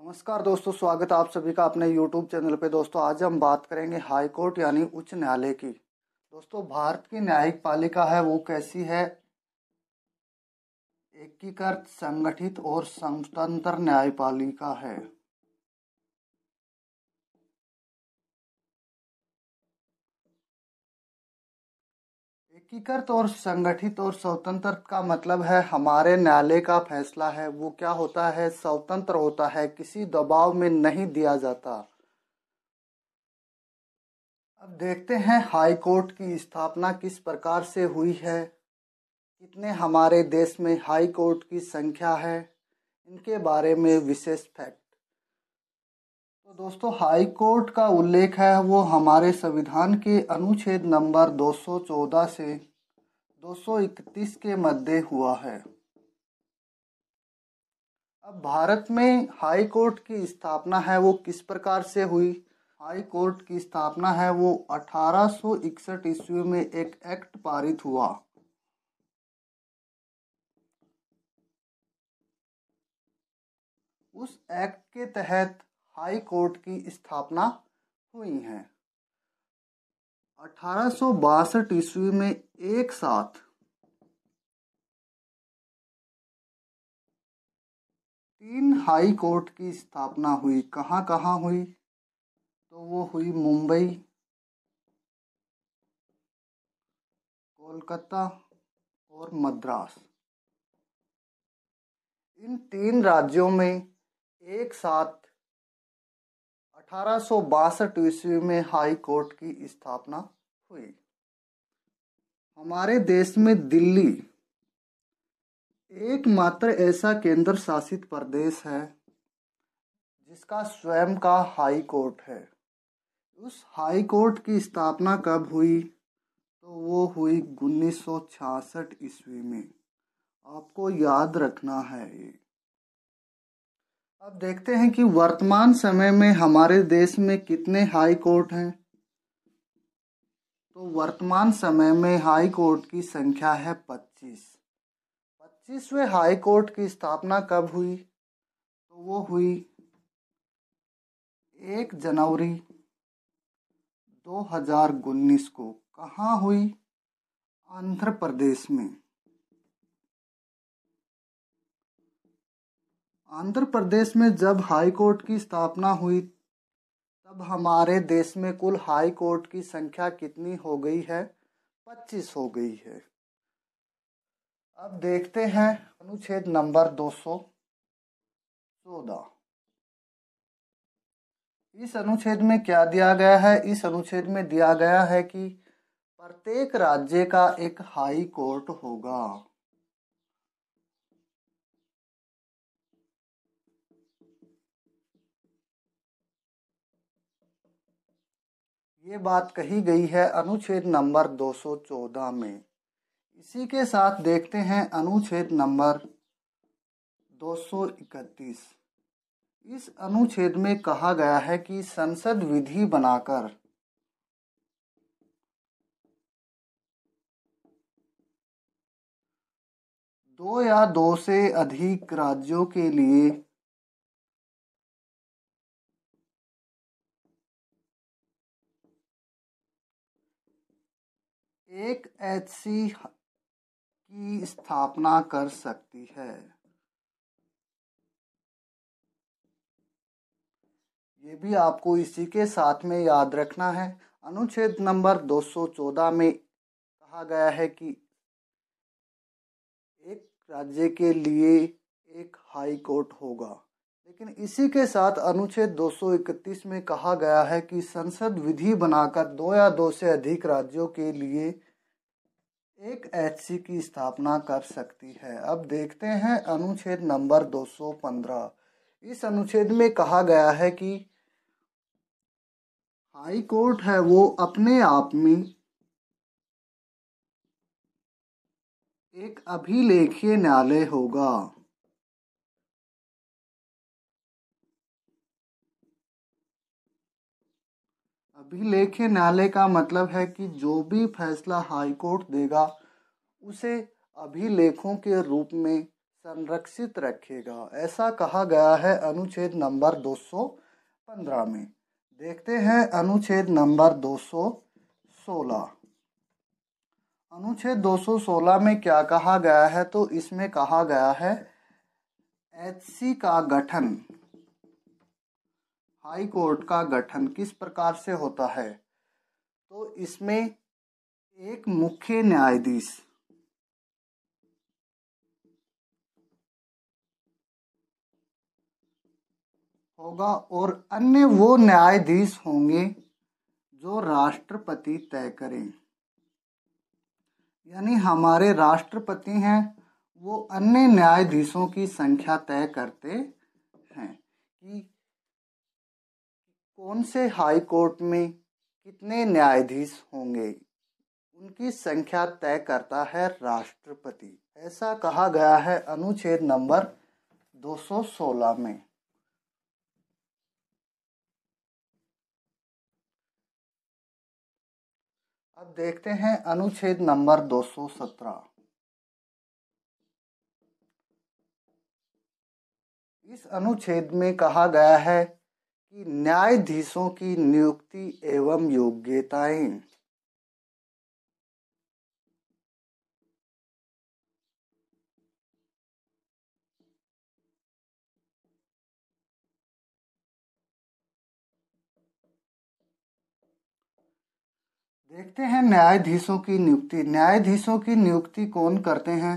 नमस्कार दोस्तों, स्वागत है आप सभी का अपने YouTube चैनल पे। दोस्तों आज हम बात करेंगे हाई कोर्ट यानी उच्च न्यायालय की। दोस्तों भारत की न्यायिक पालिका है वो कैसी है? एकीकृत, संगठित और स्वतंत्र न्यायपालिका है। एकीकृत और संगठित और स्वतंत्र का मतलब है हमारे न्यायालय का फैसला है वो क्या होता है, स्वतंत्र होता है, किसी दबाव में नहीं दिया जाता। अब देखते हैं हाई कोर्ट की स्थापना किस प्रकार से हुई है, कितने हमारे देश में हाई कोर्ट की संख्या है, इनके बारे में विशेष फैक्ट। तो दोस्तों हाई कोर्ट का उल्लेख है वो हमारे संविधान के अनुच्छेद नंबर 214 से 231 के मध्य हुआ है। अब भारत में हाई कोर्ट की स्थापना है वो किस प्रकार से हुई? हाई कोर्ट की स्थापना है वो 1861 ईस्वी में एक एक्ट पारित हुआ। उस एक्ट के तहत हाई कोर्ट की स्थापना हुई है। 1862 ईस्वी में एक साथ 3 हाई कोर्ट की स्थापना हुई। कहाँ कहाँ हुई? तो वो हुई मुंबई, कोलकाता और मद्रास। इन 3 राज्यों में एक साथ 1862 ईस्वी में हाई कोर्ट की स्थापना हुई। हमारे देश में दिल्ली एकमात्र ऐसा केंद्र शासित प्रदेश है जिसका स्वयं का हाई कोर्ट है। उस हाई कोर्ट की स्थापना कब हुई? तो वो हुई 1966 ईस्वी में। आपको याद रखना है ये। अब देखते हैं कि वर्तमान समय में हमारे देश में कितने हाई कोर्ट हैं। तो वर्तमान समय में हाई कोर्ट की संख्या है 25। 25वें हाई कोर्ट की स्थापना कब हुई? तो वो हुई 1 जनवरी 2019 को। कहाँ हुई? आंध्र प्रदेश में। आंध्र प्रदेश में जब हाई कोर्ट की स्थापना हुई तब हमारे देश में कुल हाई कोर्ट की संख्या कितनी हो गई है? 25 हो गई है। अब देखते हैं अनुच्छेद नंबर 214। इस अनुच्छेद में क्या दिया गया है? इस अनुच्छेद में दिया गया है कि प्रत्येक राज्य का एक हाई कोर्ट होगा। ये बात कही गई है अनुच्छेद नंबर 214 में। इसी के साथ देखते हैं अनुच्छेद नंबर 231। इस अनुच्छेद में कहा गया है कि संसद विधि बनाकर दो या दो से अधिक राज्यों के लिए एक एचसी की स्थापना कर सकती है। ये भी आपको इसी के साथ में याद रखना है। अनुच्छेद नंबर 214 में कहा गया है कि एक राज्य के लिए एक हाई कोर्ट होगा, लेकिन इसी के साथ अनुच्छेद 231 में कहा गया है कि संसद विधि बनाकर दो या दो से अधिक राज्यों के लिए एक एचसी की स्थापना कर सकती है। अब देखते हैं अनुच्छेद नंबर 215। इस अनुच्छेद में कहा गया है कि हाई कोर्ट है वो अपने आप में एक अभिलेखीय न्यायालय होगा। अभिलेखीय न्यायालय का मतलब है कि जो भी फैसला हाई कोर्ट देगा उसे अभिलेखों के रूप में संरक्षित रखेगा, ऐसा कहा गया है अनुच्छेद नंबर 215 में। देखते हैं अनुच्छेद नंबर 216। अनुच्छेद 216 में क्या कहा गया है, तो इसमें कहा गया है एचसी का गठन, हाई कोर्ट का गठन किस प्रकार से होता है। तो इसमें एक मुख्य न्यायाधीश होगा और अन्य वो न्यायाधीश होंगे जो राष्ट्रपति तय करें। यानी हमारे राष्ट्रपति हैं, वो अन्य न्यायाधीशों की संख्या तय करते हैं कि कौन से हाई कोर्ट में कितने न्यायाधीश होंगे, उनकी संख्या तय करता है राष्ट्रपति। ऐसा कहा गया है अनुच्छेद नंबर 216 में। अब देखते हैं अनुच्छेद नंबर 217। इस अनुच्छेद में कहा गया है कि न्यायाधीशों की नियुक्ति एवं योग्यताएं। देखते हैं न्यायाधीशों की नियुक्ति। न्यायाधीशों की नियुक्ति कौन करते हैं?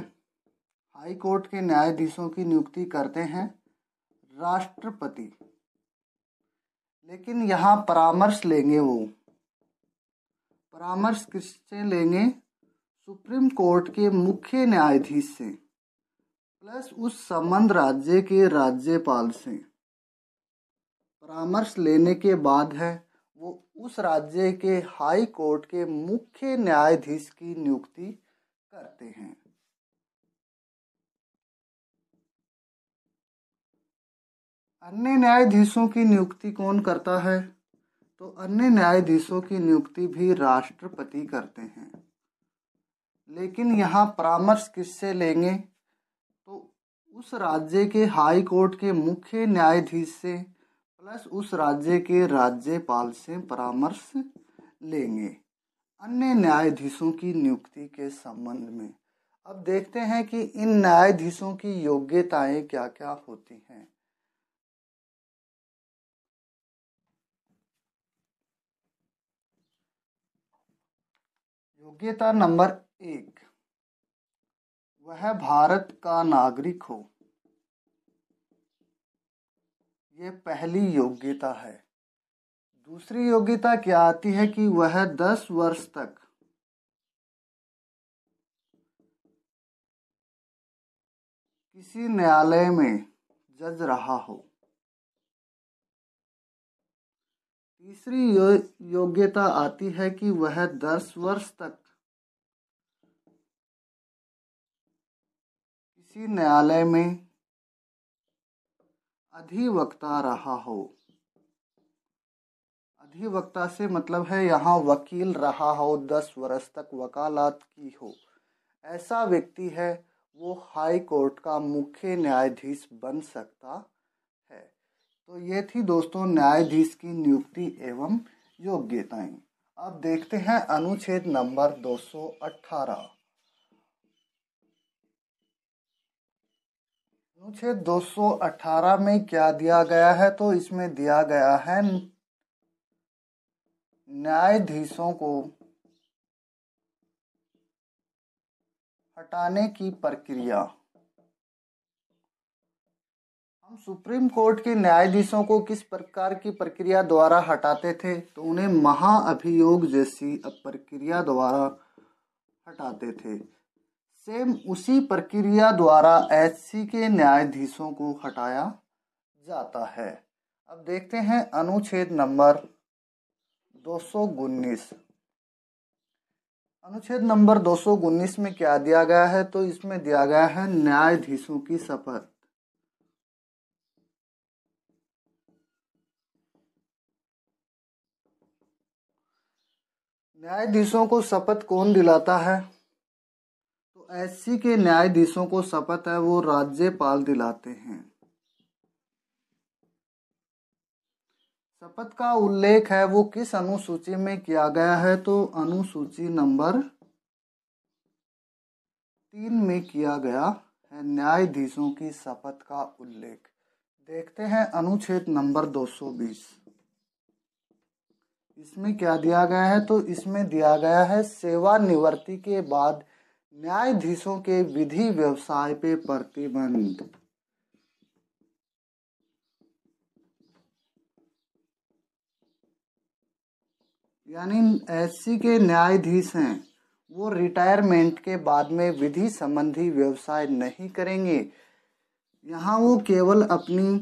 हाई कोर्ट के न्यायाधीशों की नियुक्ति करते हैं राष्ट्रपति। लेकिन यहाँ परामर्श लेंगे, वो परामर्श किससे लेंगे? सुप्रीम कोर्ट के मुख्य न्यायाधीश से प्लस उस संबंध राज्य के राज्यपाल से परामर्श लेने के बाद है वो उस राज्य के हाई कोर्ट के मुख्य न्यायाधीश की नियुक्ति करते हैं। अन्य न्यायाधीशों की नियुक्ति कौन करता है? तो अन्य न्यायाधीशों की नियुक्ति भी राष्ट्रपति करते हैं। लेकिन यहाँ परामर्श किससे लेंगे? तो उस राज्य के हाई कोर्ट के मुख्य न्यायाधीश से प्लस उस राज्य के राज्यपाल से परामर्श लेंगे अन्य न्यायाधीशों की नियुक्ति के संबंध में। अब देखते हैं कि इन न्यायाधीशों की योग्यताएं क्या क्या होती हैं। योग्यता नंबर 1, वह भारत का नागरिक हो। ये पहली योग्यता है। दूसरी योग्यता क्या आती है कि वह 10 वर्ष तक किसी न्यायालय में जज रहा हो। तीसरी योग्यता आती है कि वह 10 वर्ष तक किसी न्यायालय में अधिवक्ता रहा हो। अधिवक्ता से मतलब है यहाँ वकील रहा हो, 10 वर्ष तक वकालत की हो। ऐसा व्यक्ति है वो हाई कोर्ट का मुख्य न्यायाधीश बन सकता है। तो ये थी दोस्तों न्यायाधीश की नियुक्ति एवं योग्यताएं। अब देखते हैं अनुच्छेद नंबर 218। अनुच्छेद 218 में क्या दिया गया है? तो इसमें दिया गया है न्यायाधीशों को हटाने की प्रक्रिया। हम सुप्रीम कोर्ट के न्यायाधीशों को किस प्रकार की प्रक्रिया द्वारा हटाते थे? तो उन्हें महाअभियोग जैसी प्रक्रिया द्वारा हटाते थे। सेम उसी प्रक्रिया द्वारा एचसी के न्यायाधीशों को हटाया जाता है। अब देखते हैं अनुच्छेद नंबर 219। अनुच्छेद नंबर 219 में क्या दिया गया है? तो इसमें दिया गया है न्यायाधीशों की शपथ। न्यायाधीशों को शपथ कौन दिलाता है? तो एससी के न्यायाधीशों को शपथ है वो राज्यपाल दिलाते हैं। शपथ का उल्लेख है वो किस अनुसूची में किया गया है, तो अनुसूची नंबर 3 में किया गया है न्यायाधीशों की शपथ का उल्लेख। देखते हैं अनुच्छेद नंबर 220। इसमें क्या दिया गया है, तो इसमें दिया गया है सेवानिवृत्ति के बाद न्यायाधीशों के विधि व्यवसाय पे प्रतिबंध। यानी एससी के न्यायाधीश हैं वो रिटायरमेंट के बाद में विधि संबंधी व्यवसाय नहीं करेंगे। यहाँ वो केवल अपनी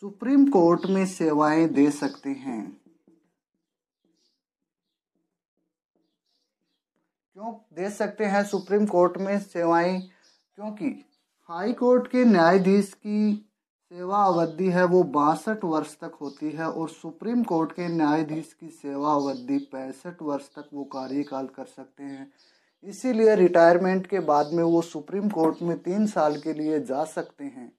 सुप्रीम कोर्ट में सेवाएं दे सकते हैं। क्यों दे सकते हैं सुप्रीम कोर्ट में सेवाएं? क्योंकि हाई कोर्ट के न्यायाधीश की सेवा अवधि है वो 62 वर्ष तक होती है और सुप्रीम कोर्ट के न्यायाधीश की सेवा अवधि 65 वर्ष तक वो कार्यकाल कर सकते हैं। इसीलिए रिटायरमेंट के बाद में वो सुप्रीम कोर्ट में 3 साल के लिए जा सकते हैं,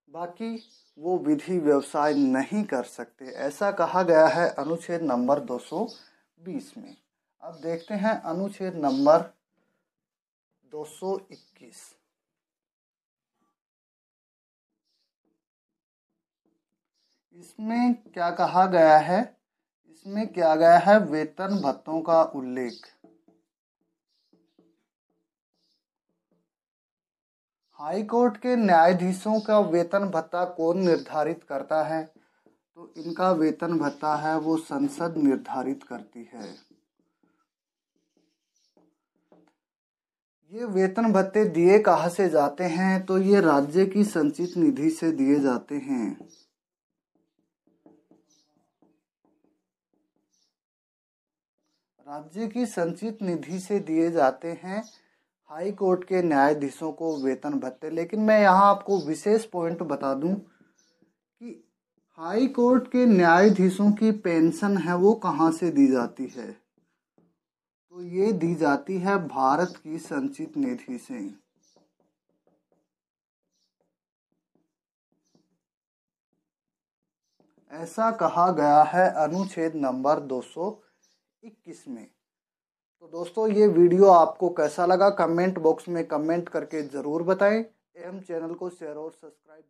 बाकी वो विधि व्यवसाय नहीं कर सकते, ऐसा कहा गया है अनुच्छेद नंबर 220 में। अब देखते हैं अनुच्छेद नंबर 221। इसमें क्या कहा गया है, इसमें किया गया है वेतन भत्तों का उल्लेख। हाई कोर्ट के न्यायाधीशों का वेतन भत्ता कौन निर्धारित करता है, तो इनका वेतन भत्ता है वो संसद निर्धारित करती है। ये वेतन भत्ते दिए कहाँ से जाते हैं, तो ये राज्य की संचित निधि से दिए जाते हैं। राज्य की संचित निधि से दिए जाते हैं हाई कोर्ट के न्यायाधीशों को वेतन भत्ते। लेकिन मैं यहाँ आपको विशेष पॉइंट बता दूं कि हाई कोर्ट के न्यायाधीशों की पेंशन है वो कहाँ से दी जाती है, तो ये दी जाती है भारत की संचित निधि से। ऐसा कहा गया है अनुच्छेद नंबर 221 में। तो दोस्तों ये वीडियो आपको कैसा लगा कमेंट बॉक्स में कमेंट करके ज़रूर बताएं एवं चैनल को शेयर और सब्सक्राइब